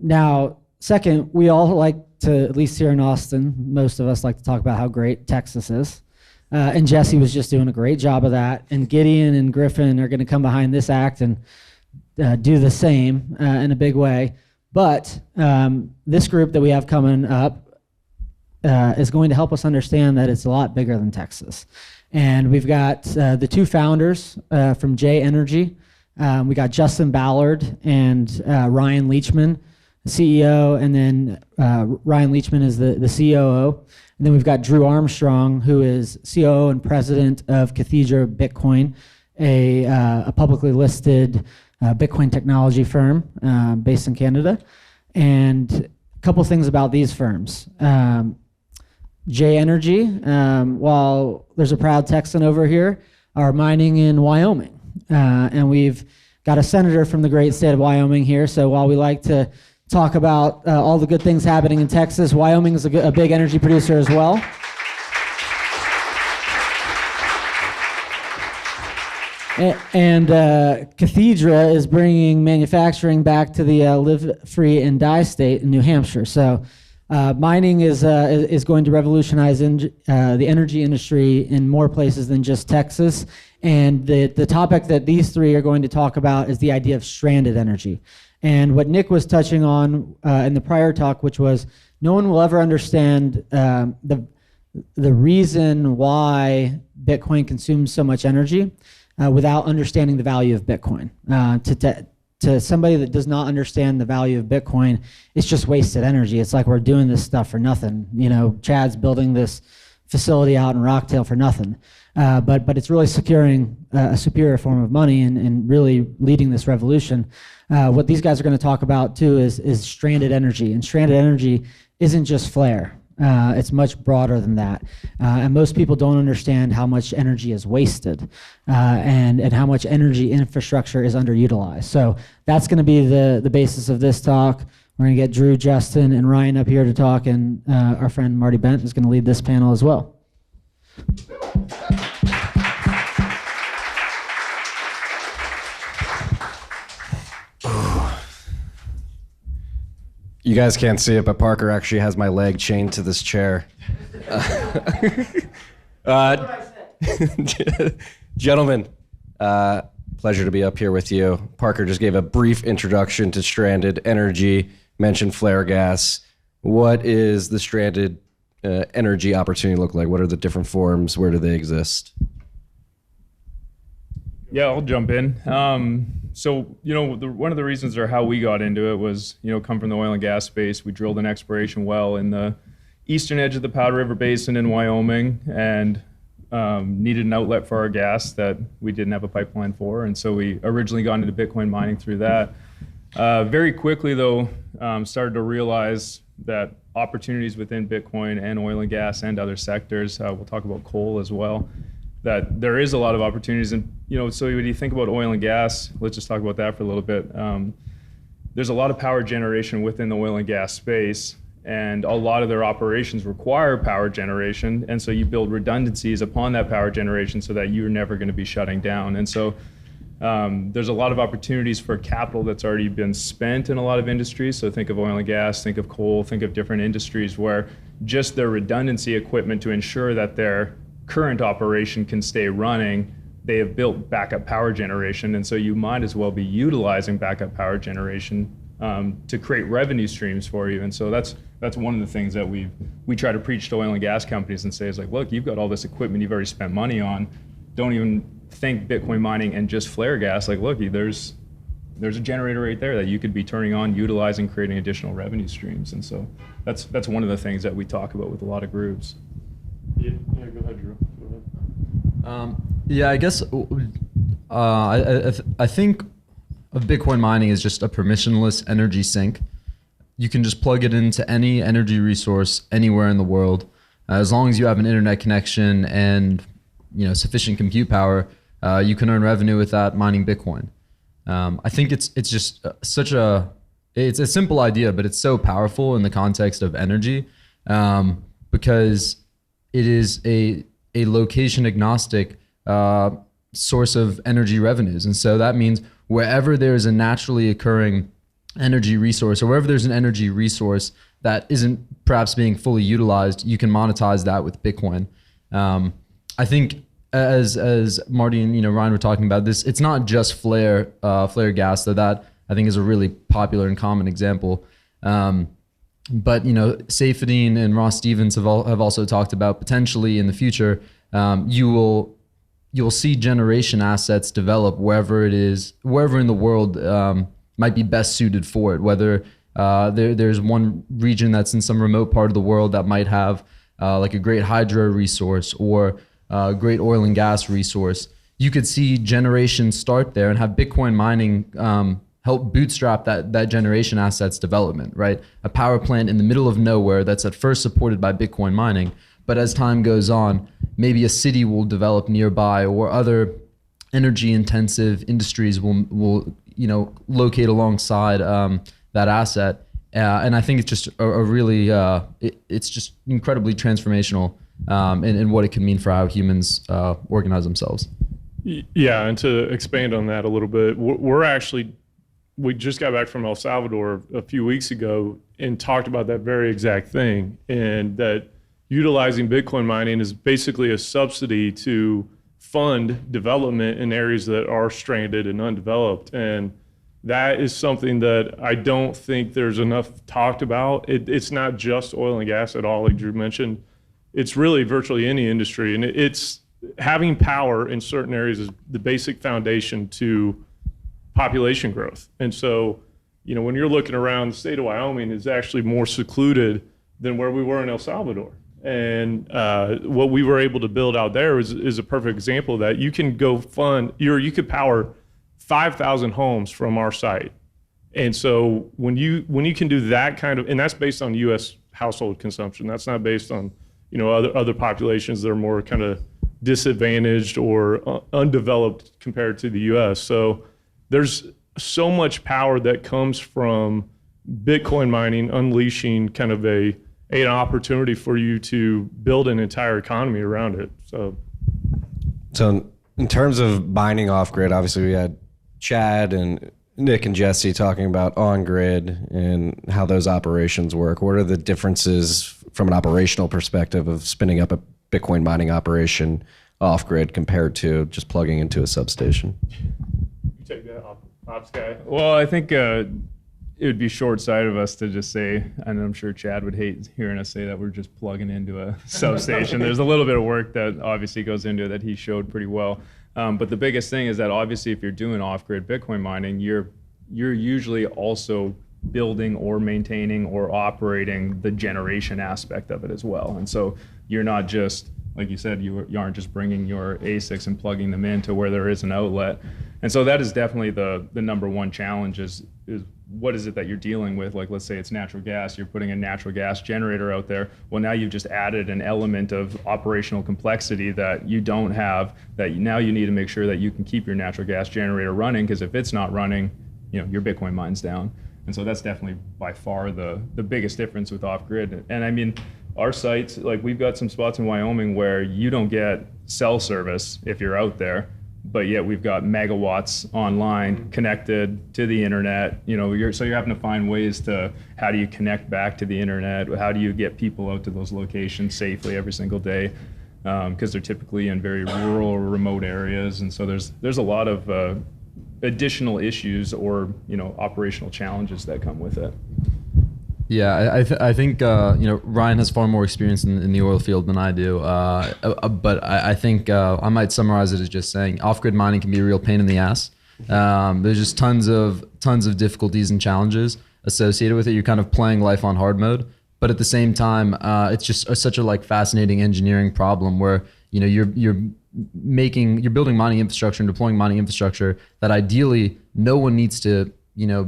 Now, second, we all like to, at least here in Austin, most of us like to talk about how great Texas is. And Jesse was just doing a great job of that. And Gideon and Griffin are going to come behind this act and do the same in a big way. But this group that we have coming up is going to help us understand that it's a lot bigger than Texas. And we've got the two founders from J Energy. We got Justin Ballard and Ryan Leachman, the CEO, and then Ryan Leachman is the COO. And then we've got Drew Armstrong, who is COO and president of Cathedra Bitcoin, a publicly listed Bitcoin technology firm based in Canada. And a couple things about these firms. J Energy, while there's a proud Texan over here, are mining in Wyoming. And we've got a senator from the great state of Wyoming here. So while we like to talk about all the good things happening in Texas, Wyoming is a big energy producer as well. And Cathedra is bringing manufacturing back to the live free and die state in New Hampshire. So mining is going to revolutionize the energy industry in more places than just Texas. And the topic that these three are going to talk about is the idea of stranded energy. And what Nick was touching on in the prior talk, which was no one will ever understand the reason why Bitcoin consumes so much energy without understanding the value of Bitcoin. To somebody that does not understand the value of Bitcoin, it's just wasted energy. It's like we're doing this stuff for nothing. You know, Chad's building this facility out in Rocktail for nothing. But it's really securing a superior form of money and really leading this revolution. What these guys are going to talk about too is stranded energy. And stranded energy isn't just flare. It's much broader than that. And most people don't understand how much energy is wasted and how much energy infrastructure is underutilized. So that's going to be the basis of this talk. We're going to get Drew, Justin, and Ryan up here to talk, and our friend Marty Bent is going to lead this panel as well. You guys can't see it, but Parker actually has my leg chained to this chair. Gentlemen, pleasure to be up here with you. Parker just gave a brief introduction to stranded energy, mentioned flare gas. What is the stranded energy opportunity look like? What are the different forms? Where do they exist? Yeah, I'll jump in. So, you know, one of the reasons or how we got into it was, you know, come from the oil and gas space. We drilled an exploration well in the eastern edge of the Powder River Basin in Wyoming and needed an outlet for our gas that we didn't have a pipeline for. And so we originally got into Bitcoin mining through that. Very quickly, though, started to realize that opportunities within Bitcoin and oil and gas and other sectors, we'll talk about coal as well, that there is a lot of opportunities. And, you know, so when you think about oil and gas, let's just talk about that for a little bit. There's a lot of power generation within the oil and gas space, and a lot of their operations require power generation. And so you build redundancies upon that power generation so that you're never going to be shutting down. And so there's a lot of opportunities for capital that's already been spent in a lot of industries. So think of oil and gas, think of coal, think of different industries where just their redundancy equipment to ensure that their current operation can stay running, they have built backup power generation. And so you might as well be utilizing backup power generation to create revenue streams for you. And so that's one of the things that we try to preach to oil and gas companies and say is like, look, you've got all this equipment you've already spent money on. Don't even think Bitcoin mining and just flare gas. Like, look, there's a generator right there that you could be turning on, utilizing, creating additional revenue streams. And so that's one of the things that we talk about with a lot of groups. Yeah, go ahead, Drew. Go ahead. Yeah, I guess I think of Bitcoin mining as just a permissionless energy sink. You can just plug it into any energy resource anywhere in the world, as long as you have an internet connection and sufficient compute power. You can earn revenue with that mining Bitcoin. I think it's just it's a simple idea, but it's so powerful in the context of energy because it is a location agnostic source of energy revenues. And so that means wherever there is a naturally occurring energy resource, or wherever there's an energy resource that isn't perhaps being fully utilized, you can monetize that with Bitcoin. I think as Marty and Ryan were talking about this, it's not just flare gas, though that I think is a really popular and common example. But Safedine and Ross Stevens have also talked about potentially in the future, you'll see generation assets develop wherever in the world might be best suited for it. Whether there's one region that's in some remote part of the world that might have like a great hydro resource or a great oil and gas resource, you could see generations start there and have Bitcoin mining help bootstrap that generation assets development, right? A power plant in the middle of nowhere that's at first supported by Bitcoin mining, but as time goes on, maybe a city will develop nearby or other energy intensive industries will locate alongside that asset. And I think it's just a really, it's just incredibly transformational in what it can mean for how humans organize themselves. Yeah, and to expand on that a little bit, we just got back from El Salvador a few weeks ago and talked about that very exact thing, and that utilizing Bitcoin mining is basically a subsidy to fund development in areas that are stranded and undeveloped. And that is something that I don't think there's enough talked about. It's not just oil and gas at all, like Drew mentioned. It's really virtually any industry, and it's having power in certain areas is the basic foundation to population growth. And so, when you're looking around, the state of Wyoming is actually more secluded than where we were in El Salvador. And what we were able to build out there is a perfect example of that. You can go you could power 5,000 homes from our site. And so when you can do that kind of, and that's based on U.S. household consumption. That's not based on, other populations that are more kind of disadvantaged or undeveloped compared to the U.S. So there's so much power that comes from Bitcoin mining, unleashing kind of an opportunity for you to build an entire economy around it. So in terms of mining off grid, obviously we had Chad and Nick and Jesse talking about on grid and how those operations work. What are the differences from an operational perspective of spinning up a Bitcoin mining operation off grid compared to just plugging into a substation? you take that ops guy. Well, I think it would be short-sighted of us to just say, and I'm sure Chad would hate hearing us say that we're just plugging into a substation. There's a little bit of work that obviously goes into it that he showed pretty well. But the biggest thing is that obviously if you're doing off-grid Bitcoin mining, you're usually also building or maintaining or operating the generation aspect of it as well. And so you're not just, like you said, you aren't just bringing your ASICs and plugging them into where there is an outlet. And so that is definitely the number one challenge is what is it that you're dealing with? Like, let's say it's natural gas, you're putting a natural gas generator out there. Well, now you've just added an element of operational complexity that you don't have, that now you need to make sure that you can keep your natural gas generator running, because if it's not running, your Bitcoin mine's down. And so that's definitely by far the biggest difference with off-grid. And I mean, our sites, like we've got some spots in Wyoming where you don't get cell service if you're out there, but yet we've got megawatts online connected to the internet. So you're having to find ways to, how do you connect back to the internet? How do you get people out to those locations safely every single day? Because they're typically in very rural or remote areas. And so there's a lot of additional issues or operational challenges that come with it. Yeah, I think Ryan has far more experience in the oil field than I do, but I think I might summarize it as just saying off-grid mining can be a real pain in the ass. There's just tons of difficulties and challenges associated with it. You're kind of playing life on hard mode, but at the same time, it's just such a fascinating engineering problem where you're building mining infrastructure and deploying mining infrastructure that ideally no one needs to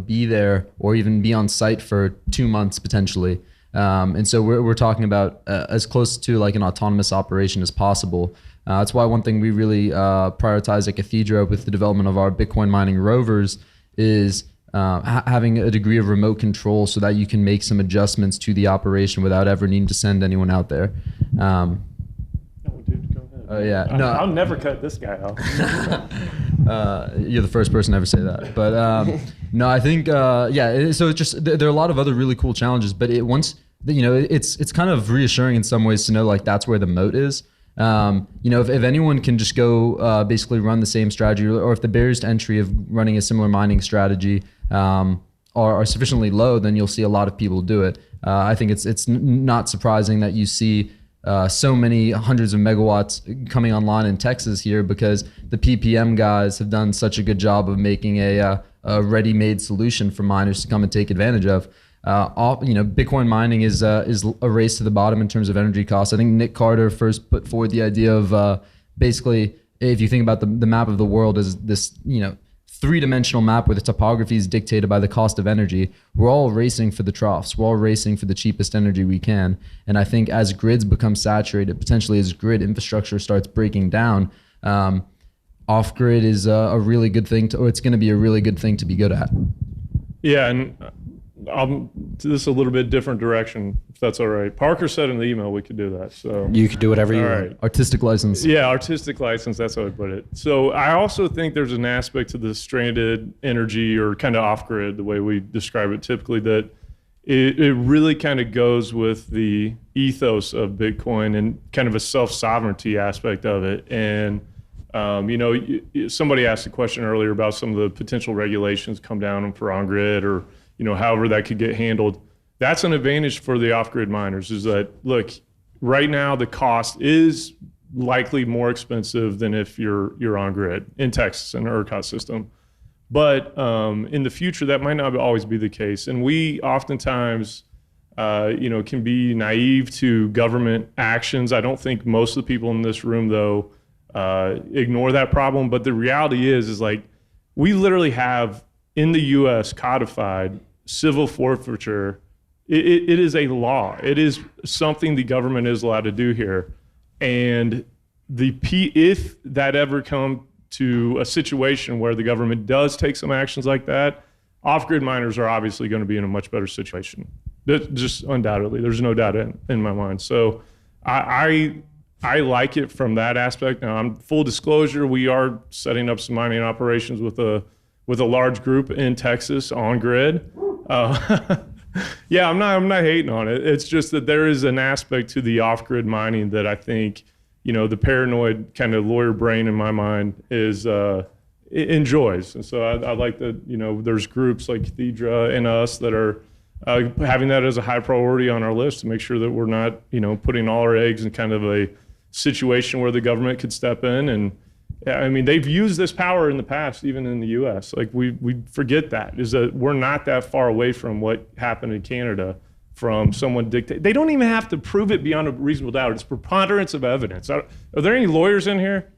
be there or even be on site for 2 months potentially. And so we're talking about as close to an autonomous operation as possible. That's why one thing we really prioritize at Cathedra with the development of our Bitcoin mining rovers is having a degree of remote control so that you can make some adjustments to the operation without ever needing to send anyone out there. Oh yeah, no, I'll never cut this guy off. you're the first person to ever say that. But no, I think so it's just there are a lot of other really cool challenges, but it's kind of reassuring in some ways to know like that's where the moat is. If anyone can just go basically run the same strategy, or if the barriers to entry of running a similar mining strategy are sufficiently low, then you'll see a lot of people do it. I think it's not surprising that you see so many hundreds of megawatts coming online in Texas here, because the PPM guys have done such a good job of making a ready-made solution for miners to come and take advantage of. Bitcoin mining is a race to the bottom in terms of energy costs. I think Nick Carter first put forward the idea of basically, if you think about the map of the world as this, three-dimensional map where the topography is dictated by the cost of energy. We're all racing for the troughs. We're all racing for the cheapest energy we can. And I think as grids become saturated, potentially as grid infrastructure starts breaking down, off-grid is a really good thing it's going to be a really good thing to be good at. Yeah, and I'll do this a little bit different direction, if that's all right. Parker said in the email we could do that. So You could do whatever you all want. right. Artistic license. Yeah, artistic license, that's how I put it. So I also think there's an aspect to the stranded energy, or kind of off-grid, the way we describe it typically, that it really kind of goes with the ethos of Bitcoin and kind of a self-sovereignty aspect of it. And somebody asked a question earlier about some of the potential regulations come down for on-grid, or however that could get handled. That's an advantage for the off-grid miners, is that, look, right now the cost is likely more expensive than if you're on grid in Texas, in an ERCOT system. But in the future, that might not always be the case. And we oftentimes, can be naive to government actions. I don't think most of the people in this room, though, ignore that problem. But the reality is like, we literally have in the U.S. codified civil forfeiture. It is a law. It is something the government is allowed to do here. And if that ever come to a situation where the government does take some actions like that, off-grid miners are obviously going to be in a much better situation. Just undoubtedly, there's no doubt in my mind. So I like it from that aspect. Now, I'm full disclosure, we are setting up some mining operations with a large group in Texas on grid. Yeah, I'm not hating on it. It's just that there is an aspect to the off-grid mining that I think, the paranoid kind of lawyer brain in my mind is enjoys. And so I like that, there's groups like Cathedra and us that are having that as a high priority on our list to make sure that we're not, putting all our eggs in kind of a situation where the government could step in. And I mean, they've used this power in the past, even in the U.S. Like we forget that, is that we're not that far away from what happened in Canada, from someone dictate. They don't even have to prove it beyond a reasonable doubt. It's preponderance of evidence. Are there any lawyers in here?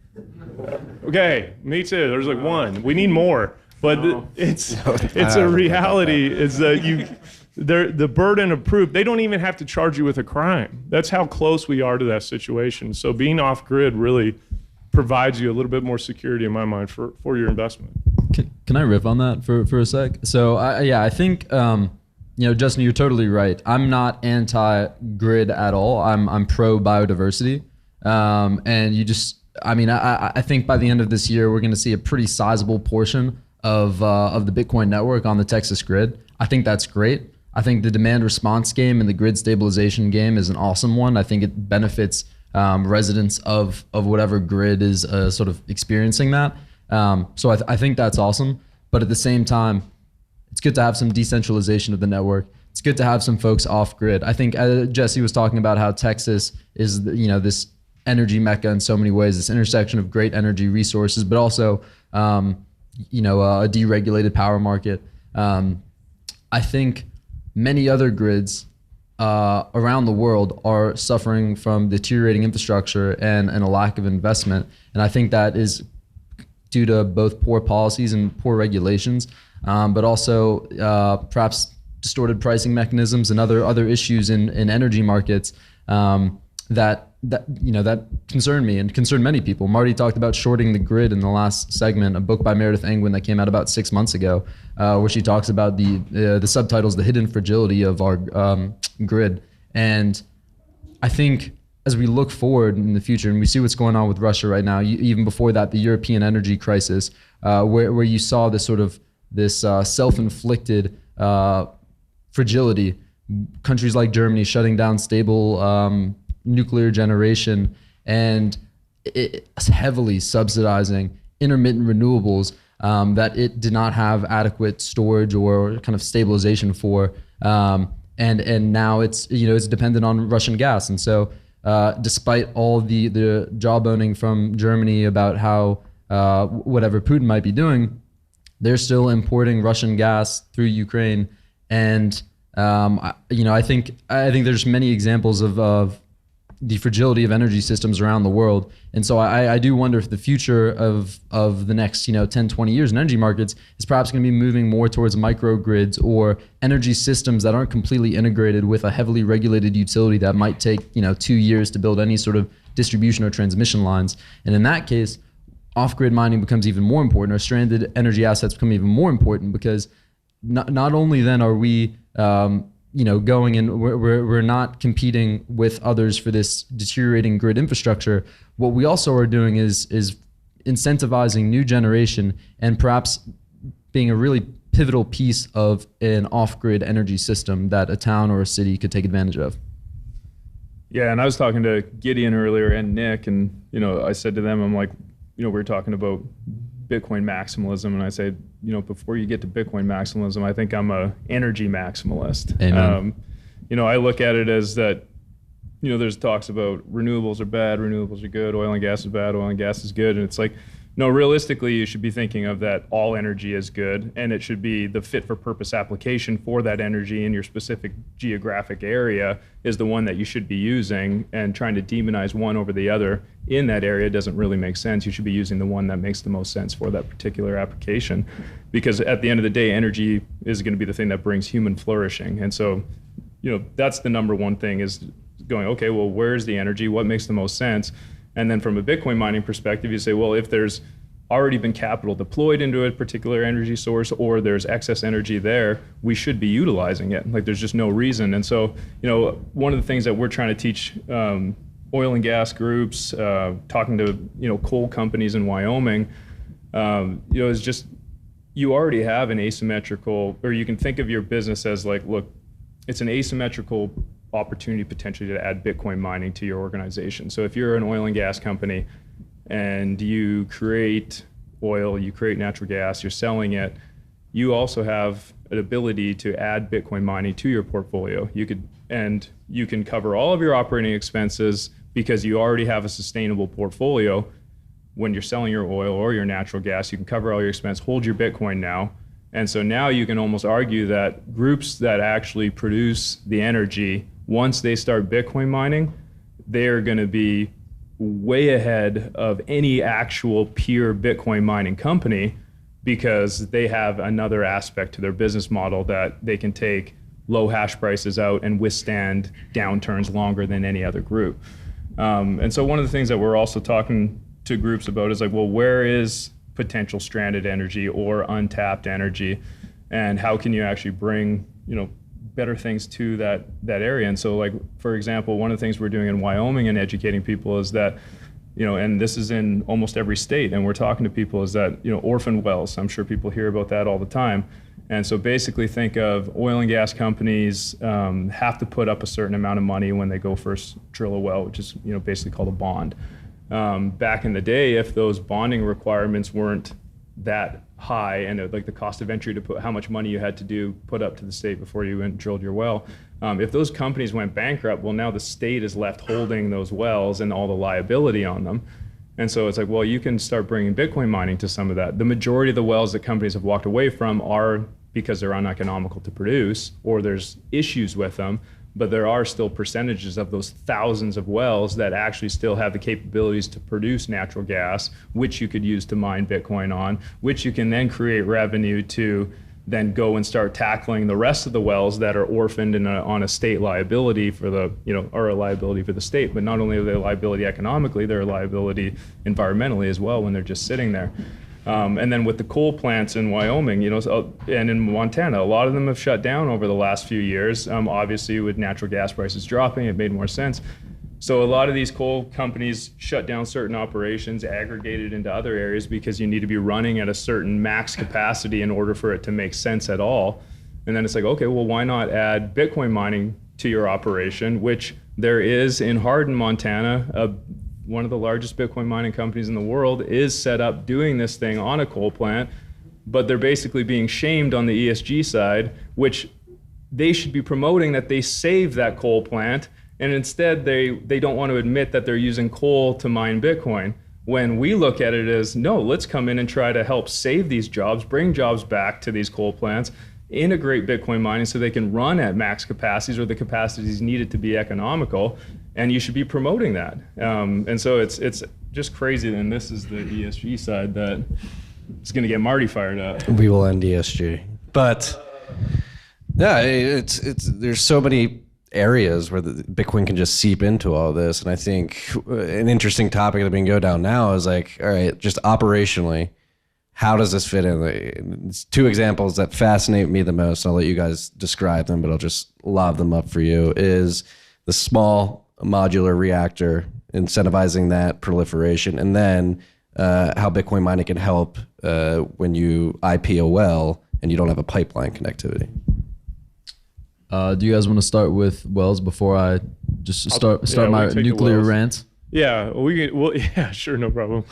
Okay, me too. There's like one. We need more. But it's a reality, is that the burden of proof, they don't even have to charge you with a crime. That's how close we are to that situation. So being off grid really provides you a little bit more security in my mind for your investment. Can I riff on that for a sec? So I think Justin, you're totally right. I'm not anti-grid at all. I'm pro biodiversity, and I think by the end of this year we're going to see a pretty sizable portion of the Bitcoin network on the Texas grid. I think that's great. I think the demand response game and the grid stabilization game is an awesome one. I think it benefits residents of whatever grid is sort of experiencing that. So I think that's awesome. But at the same time, it's good to have some decentralization of the network. It's good to have some folks off grid. I think Jesse was talking about how Texas is, this energy mecca in so many ways, this intersection of great energy resources, but also, a deregulated power market. I think many other grids around the world are suffering from deteriorating infrastructure and a lack of investment. And I think that is due to both poor policies and poor regulations, but also perhaps distorted pricing mechanisms and other issues in energy markets that concern me and concern many people. Marty talked about shorting the grid in the last segment, a book by Meredith Angwin that came out about 6 months ago, where she talks about the subtitles, the hidden fragility of our grid. And I think as we look forward in the future, and we see what's going on with Russia right now, even before that, the European energy crisis, where you saw this sort of this self-inflicted fragility, countries like Germany shutting down stable nuclear generation and heavily subsidizing intermittent renewables that it did not have adequate storage or kind of stabilization for, and now it's dependent on Russian gas, and so despite all the jawboning from Germany about how whatever Putin might be doing, they're still importing Russian gas through Ukraine, and I think there's many examples of the fragility of energy systems around the world. And so I do wonder if the future of the next 10, 20 years in energy markets is perhaps going to be moving more towards microgrids or energy systems that aren't completely integrated with a heavily regulated utility that might take 2 years to build any sort of distribution or transmission lines. And in that case, off-grid mining becomes even more important, or stranded energy assets become even more important, because not only then are we going and we're not competing with others for this deteriorating grid infrastructure. What we also are doing is incentivizing new generation and perhaps being a really pivotal piece of an off-grid energy system that a town or a city could take advantage of. Yeah, and I was talking to Gideon earlier and Nick, and I said to them, I'm like, we were talking about Bitcoin maximalism, and I said, before you get to Bitcoin maximalism, I think I'm a energy maximalist. Amen. I look at it as that, there's talks about renewables are bad, renewables are good, oil and gas is bad, oil and gas is good, and it's like, no, realistically, you should be thinking of that all energy is good, and it should be the fit for purpose application for that energy in your specific geographic area is the one that you should be using, and trying to demonize one over the other in that area doesn't really make sense. You should be using the one that makes the most sense for that particular application, because at the end of the day, energy is going to be the thing that brings human flourishing. And so, that's the number one thing, is going, okay, well, where's the energy? What makes the most sense? And then from a Bitcoin mining perspective, you say, well, if there's already been capital deployed into a particular energy source, or there's excess energy there, we should be utilizing it. Like, there's just no reason. And so, one of the things that we're trying to teach oil and gas groups, talking to, coal companies in Wyoming, is just, you already have an asymmetrical, or you can think of your business as like, look, it's an asymmetrical opportunity potentially to add Bitcoin mining to your organization. So if you're an oil and gas company and you create oil, you create natural gas, you're selling it, you also have an ability to add Bitcoin mining to your portfolio. You can cover all of your operating expenses because you already have a sustainable portfolio. When you're selling your oil or your natural gas, you can cover all your expense, hold your Bitcoin now. And so now you can almost argue that groups that actually produce the energy, once they start Bitcoin mining, they're going to be way ahead of any actual pure Bitcoin mining company, because they have another aspect to their business model that they can take low hash prices out and withstand downturns longer than any other group. And so one of the things that we're also talking to groups about is like, well, where is potential stranded energy or untapped energy, and how can you actually bring, better things to that area? And so, like, for example, one of the things we're doing in Wyoming and educating people is that, and this is in almost every state, and we're talking to people, is that, orphan wells. I'm sure people hear about that all the time. And so basically think of oil and gas companies have to put up a certain amount of money when they go first drill a well, which is, basically called a bond. Back in the day, if those bonding requirements weren't that high, and like the cost of entry to put how much money you had to put up to the state before you went and drilled your well, if those companies went bankrupt, well, now the state is left holding those wells and all the liability on them. And so it's like, well, you can start bringing Bitcoin mining to some of that. The majority of the wells that companies have walked away from are because they're uneconomical to produce, or there's issues with them. But there are still percentages of those thousands of wells that actually still have the capabilities to produce natural gas, which you could use to mine Bitcoin on, which you can then create revenue to then go and start tackling the rest of the wells that are orphaned on a state liability for the, are a liability for the state. But not only are they a liability economically, they're a liability environmentally as well when they're just sitting there. And then with the coal plants in Wyoming, and in Montana, a lot of them have shut down over the last few years. Obviously, with natural gas prices dropping, it made more sense. So a lot of these coal companies shut down certain operations, aggregated into other areas because you need to be running at a certain max capacity in order for it to make sense at all. And then it's like, okay, well, why not add Bitcoin mining to your operation, which there is in Hardin, Montana. One of the largest Bitcoin mining companies in the world is set up doing this thing on a coal plant, but they're basically being shamed on the ESG side, which they should be promoting that they save that coal plant. And instead, they don't want to admit that they're using coal to mine Bitcoin. When we look at it as, no, let's come in and try to help save these jobs, bring jobs back to these coal plants, integrate Bitcoin mining so they can run at max capacities or the capacities needed to be economical. And you should be promoting that. And so it's just crazy. And this is the ESG side that is going to get Marty fired up. We will end ESG. But yeah, there's so many areas where the Bitcoin can just seep into all this. And I think an interesting topic that we can go down now is like, all right, just operationally, how does this fit in? It's two examples that fascinate me the most. I'll let you guys describe them, but I'll just lob them up for you. Is the small modular reactor, incentivizing that proliferation, and then how Bitcoin mining can help when you IP a well and you don't have a pipeline connectivity. Do you guys want to start with wells before I just start my nuclear rant? Yeah, yeah, sure, no problem.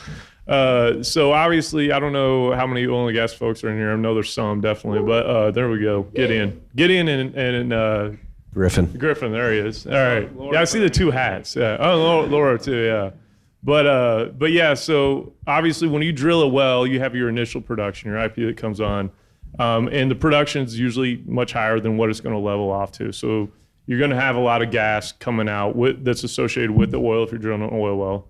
So obviously, I don't know how many oil and gas folks are in here. I know there's some, definitely, but there we go. Gideon and Griffin, there he is. All right. Yeah, I see the two hats. Yeah. Oh, Laura too, yeah. But yeah, so obviously when you drill a well, you have your initial production, your IP that comes on. And the production is usually much higher than what it's going to level off to. So you're going to have a lot of gas coming out that's associated with the oil if you're drilling an oil well.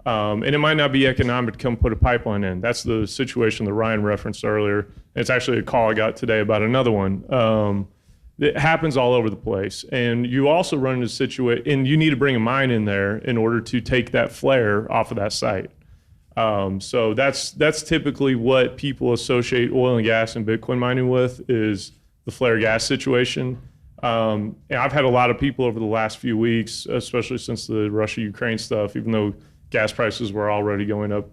And it might not be economic to come put a pipeline in. That's the situation that Ryan referenced earlier. It's actually a call I got today about another one. It happens all over the place. And you also run into a situation, and you need to bring a mine in there in order to take that flare off of that site. So that's typically what people associate oil and gas and Bitcoin mining with, is the flare gas situation. And I've had a lot of people over the last few weeks, especially since the Russia-Ukraine stuff, even though gas prices were already going up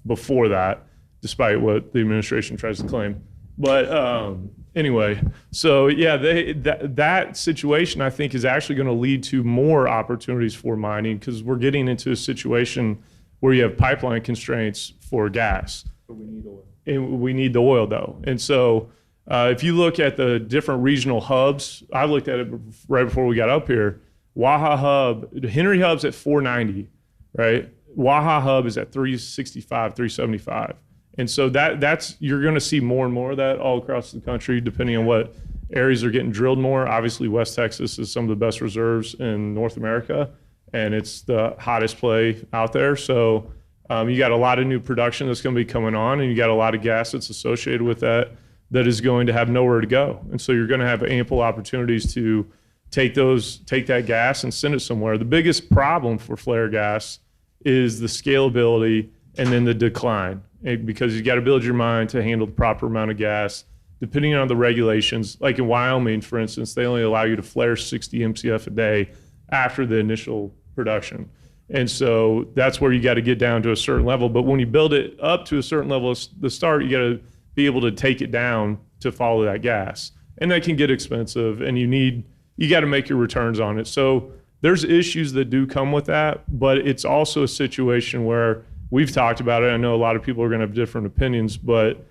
before that, despite what the administration tries to claim. But anyway, so yeah, that situation, I think, is actually going to lead to more opportunities for mining, because we're getting into a situation where you have pipeline constraints for gas. But we need oil. And we need the oil, though. And so if you look at the different regional hubs, I looked at it right before we got up here. Waha Hub, Henry Hub's at 490, right? Waha Hub is at 365, 375. And so that's you're going to see more and more of that all across the country, depending on what areas are getting drilled more. Obviously, West Texas is some of the best reserves in North America, and it's the hottest play out there. So you got a lot of new production that's going to be coming on, and you got a lot of gas that's associated with that is going to have nowhere to go. And so you're going to have ample opportunities to take that gas and send it somewhere. The biggest problem for flare gas is the scalability and then the decline, because you got to build your mine to handle the proper amount of gas, depending on the regulations. Like in Wyoming, for instance, they only allow you to flare 60 MCF a day after the initial production. And so that's where you got to get down to a certain level. But when you build it up to a certain level at the start, you got to be able to take it down to follow that gas. And that can get expensive, and you got to make your returns on it. So there's issues that do come with that, but it's also a situation where we've talked about it. I know a lot of people are going to have different opinions, but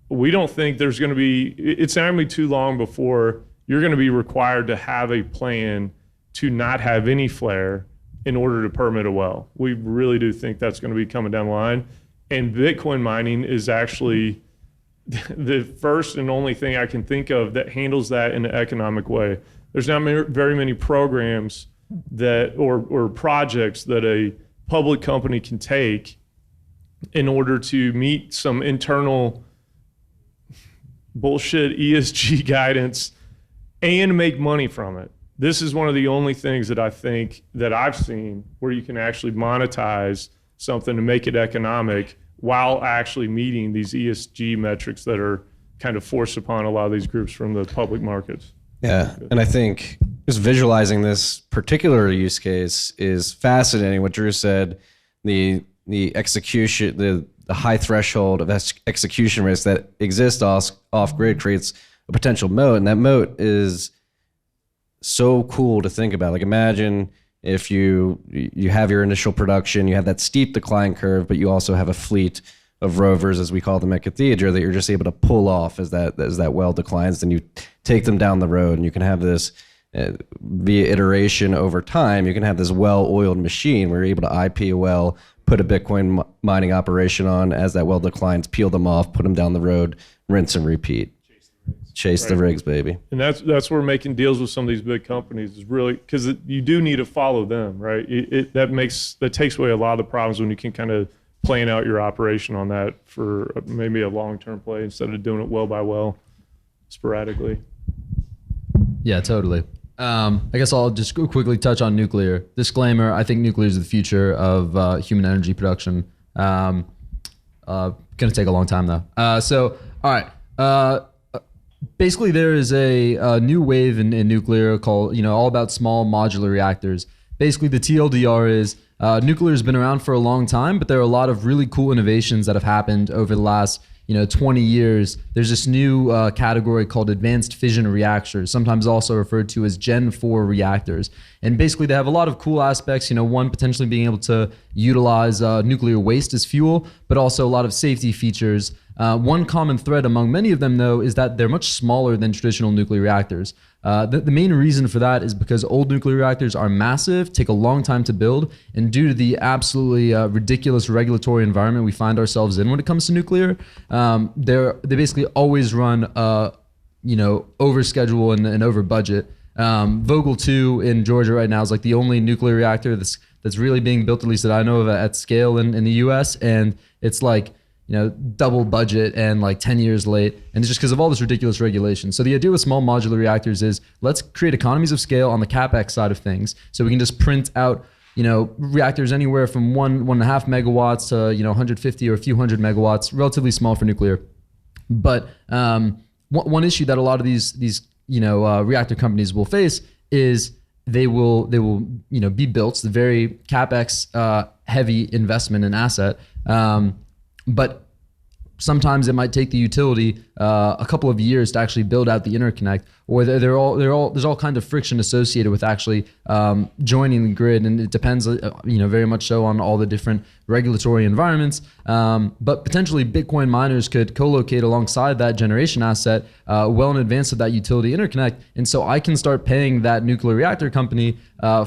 we don't think it's not going to be too long before you're going to be required to have a plan to not have any flare in order to permit a well. We really do think that's going to be coming down the line. And Bitcoin mining is actually the first and only thing I can think of that handles that in an economic way. There's not very many programs or projects that a public company can take in order to meet some internal bullshit ESG guidance and make money from it. This is one of the only things that I think that I've seen where you can actually monetize something to make it economic while actually meeting these ESG metrics that are kind of forced upon a lot of these groups from the public markets. Yeah, and I think just visualizing this particular use case is fascinating. What Drew said, the execution, the high threshold of execution risk that exists off grid creates a potential moat, and that moat is so cool to think about. Like, imagine if you have your initial production, you have that steep decline curve, but you also have a fleet of rovers, as we call them at Cathedra, that you're just able to pull off as that well declines. Then you take them down the road, and you can have this via iteration over time. You can have this well-oiled machine where you're able to IP a well, put a Bitcoin mining operation on as that well declines, peel them off, put them down the road, rinse and repeat. Chase the rigs, baby. And that's where making deals with some of these big companies is really, because you do need to follow them, right? That takes away a lot of the problems when you can kind of plan out your operation on that for maybe a long-term play instead of doing it well by well, sporadically. Yeah, totally. I guess I'll just quickly touch on nuclear. Disclaimer, I think nuclear is the future of human energy production. Gonna take a long time though. So, all right. Basically, there is a new wave in nuclear called, all about small modular reactors. Basically, the TLDR is nuclear has been around for a long time, but there are a lot of really cool innovations that have happened over the last 20 years. There's this new category called advanced fission reactors, sometimes also referred to as Gen 4 reactors. And basically, they have a lot of cool aspects. One, potentially being able to utilize nuclear waste as fuel, but also a lot of safety features. One common thread among many of them, though, is that they're much smaller than traditional nuclear reactors. The main reason for that is because old nuclear reactors are massive, take a long time to build, and due to the absolutely ridiculous regulatory environment we find ourselves in when it comes to nuclear, they basically always run over schedule and over budget. Vogtle 2 in Georgia right now is like the only nuclear reactor that's really being built, at least that I know of, at scale in the US, and it's like double budget and like 10 years late. And it's just because of all this ridiculous regulation. So the idea with small modular reactors is let's create economies of scale on the CapEx side of things. So we can just print out, reactors anywhere from 1.5 megawatts to, 150 or a few hundred megawatts, relatively small for nuclear. But one issue that a lot of these reactor companies will face is they will be built. It's a very CapEx heavy investment and asset. But sometimes it might take the utility a couple of years to actually build out the interconnect, or there's all kinds of friction associated with actually joining the grid, and it depends, very much so on all the different regulatory environments. But potentially, Bitcoin miners could co-locate alongside that generation asset well in advance of that utility interconnect, and so I can start paying that nuclear reactor company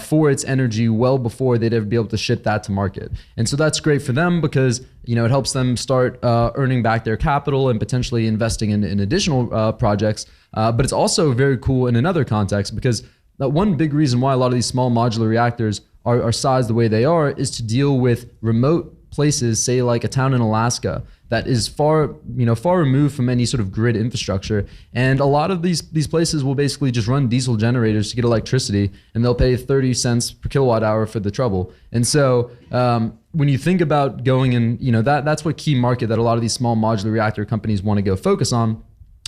for its energy well before they'd ever be able to ship that to market. And so that's great for them because it helps them start earning back their capital and potentially investing in additional projects. But it's also very cool in another context because one big reason why a lot of these small modular reactors are sized the way they are is to deal with remote places, say like a town in Alaska that is far removed from any sort of grid infrastructure. And a lot of these places will basically just run diesel generators to get electricity, and they'll pay 30 cents per kilowatt hour for the trouble. And so when you think about going in, that's what key market that a lot of these small modular reactor companies want to go focus on.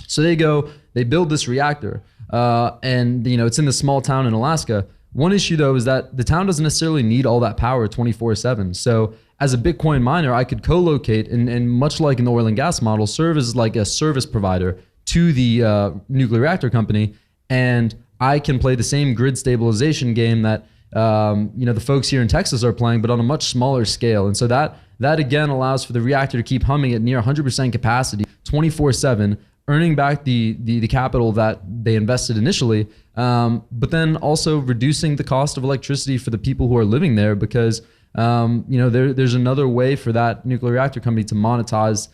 So they build this reactor, and it's in this small town in Alaska. One issue though is that the town doesn't necessarily need all that power 24/7. So as a Bitcoin miner, I could co-locate and much like in the oil and gas model, serve as like a service provider to the nuclear reactor company, and I can play the same grid stabilization game that the folks here in Texas are playing, but on a much smaller scale. And so that again allows for the reactor to keep humming at near 100% capacity 24/7, earning back the capital that they invested initially, but then also reducing the cost of electricity for the people who are living there because there's another way for that nuclear reactor company to monetize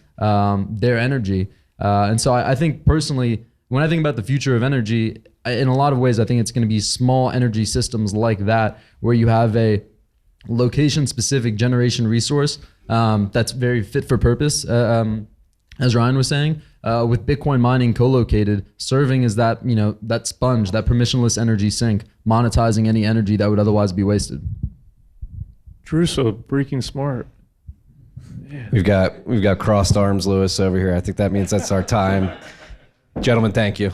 their energy. And so I think personally, when I think about the future of energy, in a lot of ways, I think it's going to be small energy systems like that, where you have a location-specific generation resource that's very fit for purpose, as Ryan was saying, with Bitcoin mining co-located, serving as that that sponge, that permissionless energy sink, monetizing any energy that would otherwise be wasted. Drew's so freaking smart. Man. We've got crossed arms, Lewis, over here. I think that means that's our time. Gentlemen, thank you.